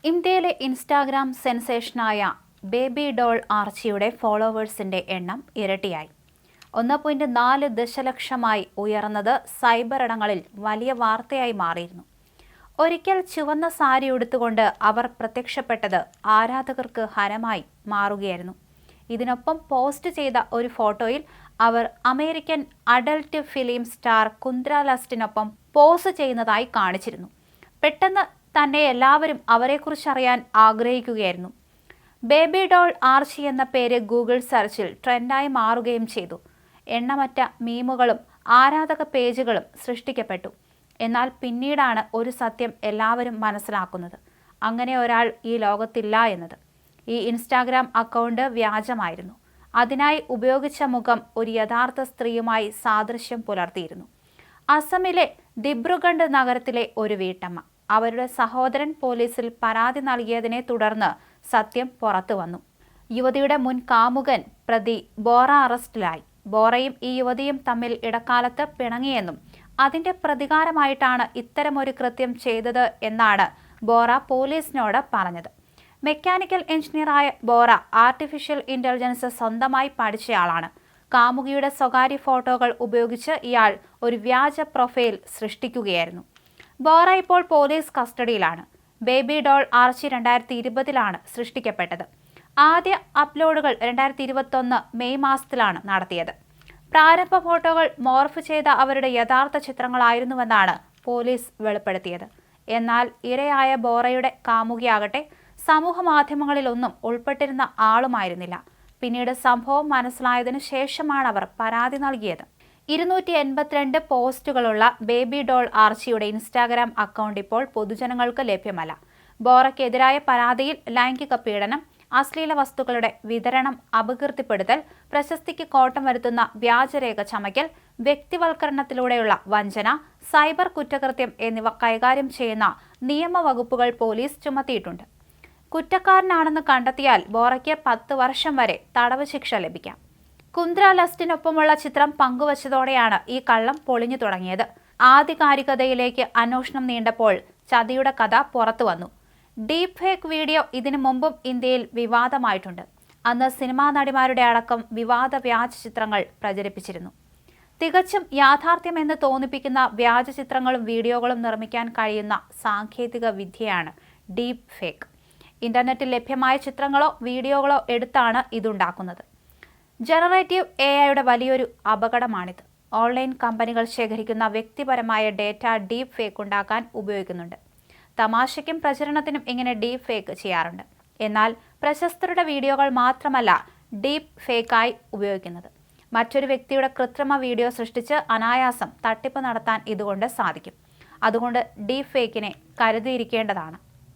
ഇന്ത്യയിലെ Instagram സെൻസേഷനായ baby doll ആർച്ചിയുടെ ഫോളോവേഴ്സിന്റെ എണ്ണം ഇരട്ടിയായി. 1.4 ദശലക്ഷമായി ഉയർന്നത് സൈബർ ഇടങ്ങളിൽ വലിയ വാർത്തയായി മാറിയിരുന്നു. ഒരിക്കൽ ചുവന്ന സാരി ഉടുത്തുകൊണ്ട് അവർ പ്രത്യക്ഷപ്പെട്ടത് ആരാധകർക്ക് ഹരമായി മാറുകയായിരുന്നു. ഇതിനൊപ്പം പോസ്റ്റ് ചെയ്ത ഒരു ഫോട്ടോയിൽ അവർ American adult film star Kendra ലസ്റ്റിനൊപ്പം പോസ് ചെയ്യുന്നതായി കാണിച്ചിരുന്നു. പെട്ടെന്ന് തന്നെ എല്ലാവരും അവരെക്കുറിച്ച് അറിയാൻ ആഗ്രഹിക്കുകയായിരുന്നു. ബേബി ഡോൾ ആർച്ചി എന്ന പേര് ഗൂഗിൾ സെർച്ചിൽ ട്രെൻഡായി മാറുകയും ചെയ്തു. എണ്ണമറ്റ മീമുകളും ആരാധക പേജുകളും സൃഷ്ടിക്കപ്പെട്ടു. എന്നാൽ പിന്നീടാണ് ഒരു സത്യം എല്ലാവരും മനസ്സിലാക്കുന്നത്. അങ്ങനെ ഒരാൾ ഈ ലോകത്തില്ല എന്നത്. ഈ ഇൻസ്റ്റാഗ്രാം അക്കൗണ്ട് വ്യാജമായിരുന്നു. അതിനായി ഉപയോഗിച്ച മുഖം ഒരു യഥാർത്ഥ സ്ത്രീയുമായി സാദൃശ്യം പുലർത്തിയിരുന്നു. അസമിലെ ദിബ്രുഗഡ് നഗരത്തിലെ ഒരു വീട്ടമ്മ. അവരുടെ സഹോദരൻ പോലീസിൽ പരാതി നൽകിയതിനെ തുടർന്ന് സത്യം പുറത്തു വന്നു. യുവതിയുടെ മുൻ കാമുകൻ പ്രതി ബോറ അറസ്റ്റിലായി. ബോറയും ഈ യുവതിയും തമ്മിൽ ഇടക്കാലത്ത് പിണങ്ങിയെന്നും അതിന്റെ പ്രതികാരമായിട്ടാണ് ഇത്തരമൊരു കൃത്യം ചെയ്തത് എന്നാണ് ബോറ പോലീസിനോട് പറഞ്ഞത്. മെക്കാനിക്കൽ എഞ്ചിനീയറായ ബോറ ആർട്ടിഫിഷ്യൽ ഇന്റലിജൻസ് സ്വന്തമായി പഠിച്ചയാളാണ്. കാമുകിയുടെ സ്വകാര്യ ഫോട്ടോകൾ ഉപയോഗിച്ച് ഇയാൾ ഒരു വ്യാജ പ്രൊഫൈൽ സൃഷ്ടിക്കുകയായിരുന്നു. ബോറ ഇപ്പോൾ പോലീസ് കസ്റ്റഡിയിലാണ്. ബേബി ഡോൾ ആർച്ചി 2020 സൃഷ്ടിക്കപ്പെട്ടത്. ആദ്യ അപ്ലോഡുകൾ 2021 മെയ് മാസത്തിലാണ് നടത്തിയത്. പ്രാരംഭ ഫോട്ടോകൾ മോർഫ് ചെയ്ത അവരുടെ യഥാർത്ഥ ചിത്രങ്ങളായിരുന്നുവെന്നാണ് പോലീസ് വെളിപ്പെടുത്തിയത്. എന്നാൽ ഇരയായ ബോറയുടെ കാമുകിയാകട്ടെ സമൂഹ മാധ്യമങ്ങളിലൊന്നും ഉൾപ്പെട്ടിരുന്ന ആളുമായിരുന്നില്ല. പിന്നീട് സംഭവം മനസ്സിലായതിനു ശേഷമാണ് അവർ പരാതി നൽകിയത്. 282 പോസ്റ്റുകളുള്ള ബേബി ഡോൾ ആർച്ചിയുടെ ഇൻസ്റ്റാഗ്രാം അക്കൗണ്ട് ഇപ്പോൾ പൊതുജനങ്ങൾക്ക് ലഭ്യമല്ല. ബോറയ്ക്കെതിരായ പരാതിയിൽ ലൈംഗിക പീഡനം, അശ്ലീല വസ്തുക്കളുടെ വിതരണം, അപകീർത്തിപ്പെടുത്തൽ, പ്രശസ്തിക്ക് കോട്ടം വരുത്തുന്ന വ്യാജരേഖ ചമയ്ക്കൽ, വ്യക്തിവൽക്കരണത്തിലൂടെയുള്ള വഞ്ചന, സൈബർ കുറ്റകൃത്യം എന്നിവ കൈകാര്യം ചെയ്യുന്ന നിയമവകുപ്പുകൾ പോലീസ് ചുമത്തിയിട്ടുണ്ട്. കുറ്റക്കാരനാണെന്ന് കണ്ടെത്തിയാൽ ബോറയ്ക്ക് 10 വർഷം വരെ തടവ് ശിക്ഷ ലഭിക്കാം. കുന്ദ്ര ലസ്റ്റിനൊപ്പമുള്ള ചിത്രം പങ്കുവച്ചതോടെയാണ് ഈ കള്ളം പൊളിഞ്ഞു തുടങ്ങിയത്. ആധികാരികതയിലേക്ക് അന്വേഷണം നീണ്ടപ്പോൾ ചതിയുടെ കഥ പുറത്തു വന്നു. ഡീപ് ഫേക്ക് വീഡിയോ ഇതിനു മുമ്പും ഇന്ത്യയിൽ വിവാദമായിട്ടുണ്ട്. അന്ന് സിനിമാ നടിമാരുടെ അടക്കം വിവാദ വ്യാജ ചിത്രങ്ങൾ പ്രചരിപ്പിച്ചിരുന്നു. തികച്ചും യാഥാർത്ഥ്യമെന്ന് തോന്നിപ്പിക്കുന്ന വ്യാജ ചിത്രങ്ങളും വീഡിയോകളും നിർമ്മിക്കാൻ കഴിയുന്ന സാങ്കേതിക വിദ്യയാണ് ഡീപ് ഫേക്ക്. ഇന്റർനെറ്റിൽ ലഭ്യമായ ചിത്രങ്ങളോ വീഡിയോകളോ എടുത്താണ് ഇതുണ്ടാക്കുന്നത്. ജനറേറ്റീവ് AI വലിയൊരു അപകടമാണിത്. ഓൺലൈൻ കമ്പനികൾ ശേഖരിക്കുന്ന വ്യക്തിപരമായ ഡേറ്റ ഡീപ് ഫേക്ക് ഉണ്ടാക്കാൻ ഉപയോഗിക്കുന്നുണ്ട്. തമാശയ്ക്കും പ്രചരണത്തിനും ഇങ്ങനെ ഡീപ് ഫേക്ക് ചെയ്യാറുണ്ട്. എന്നാൽ പ്രശസ്തരുടെ വീഡിയോകൾ മാത്രമല്ല ഡീപ് ഫേക്കായി ഉപയോഗിക്കുന്നത്. മറ്റൊരു വ്യക്തിയുടെ കൃത്രിമ വീഡിയോ സൃഷ്ടിച്ച് അനായാസം തട്ടിപ്പ് നടത്താൻ ഇതുകൊണ്ട് സാധിക്കും. അതുകൊണ്ട് ഡീപ് ഫേക്കിനെ കരുതിയിരിക്കേണ്ടതാണ്.